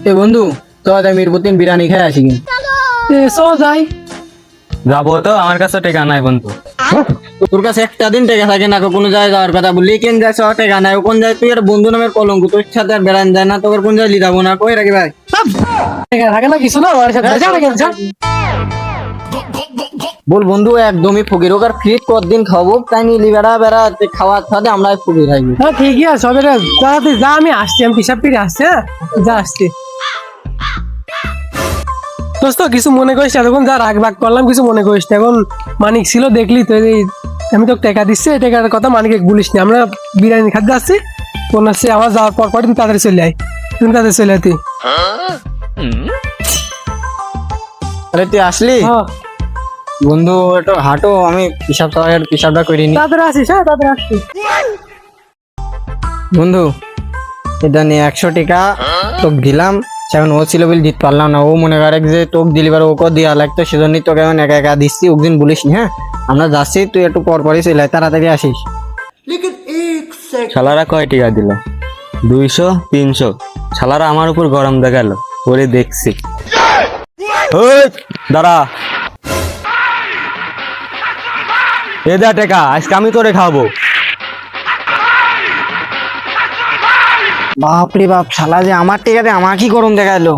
এ বন্ধু তো তাই মিরপুতিন বিরিয়ানি খাই আসি কিন্তু যাই যাবো তো, আমার কাছে টাকা নাই বন্ধু। তোর কাছে একটা দিন টেকা থাকে না, কোনো জায়গায় যাওয়ার কথা বললি কেন যাস টেকা নাই, কোন যায় তুই আর বন্ধু নামের কলঙ্ক, তোর সাথে আর বেড়ান যায় না, তোর কোন জায়গায় যাবো না, কই রাখি ভাই থাকে না কিছু না আমার সাথে যা না কেন, যা। বল বন্ধু একদমই ফকির, ওকে ফ্রিট কতদিন খাবো তাই নিলি বেড়া বেড়া খাওয়া খাওয়াতে আমরা ফকির থাকবো। হ্যাঁ ঠিকই আছে হবে রে, তাড়াতাড়ি যা, আমি আসছি, আমি পিসাব ফিরে আসছি। হ্যাঁ যা আসছি দোস্ত, কিছু মনে করিস না, তখন যা রাগ বাগ করলাম কিছু মনে করিস না। এখন মানিক ছিল দেখলি তো, এই আমি তো টাকা দিচ্ছি, এই টাকার কথা মানিক বলিস না। আমরা বিরিয়ানি খাদ্য আসছি, কোন আসছে আমার যাওয়ার পর তুমি তাড়াতাড়ি চলে আয়, তুমি তাড়াতাড়ি চলে আয় তুই। আরে তুই আসলি হ্যাঁ বন্ধু, একটু হাঁটো, আমি পিসাবটা করিনি। তাড়াতাড়ি আসিস, হ্যাঁ তাড়াতাড়ি আসছি। বন্ধু এটা নিয়ে 100 টাকা তোকে দিলাম, সেখন ও ছিল বলে দিতে পারলাম না, ও মনে করে যে তোকে দিলিবার ওকে দেওয়া লাগতো, সেজন্যই তোকে এখন একা একা দিচ্ছি, একদিন বলিস নি। হ্যাঁ আমরা যাচ্ছি, তুই একটু পর পরই চলে আয়, তাড়াতাড়ি আসিস। শালারা কয় টাকা দিল? 200, 300। শালারা আমার উপর গরম দেখালো, ওরে দেখছি। ওই দাঁড়া, এ দা টাকা, আজকে আমি তোরে খাবো। বাপরে বাপ, শালা যে আমার টেকাতে আমার কি গরম দেখা এলো।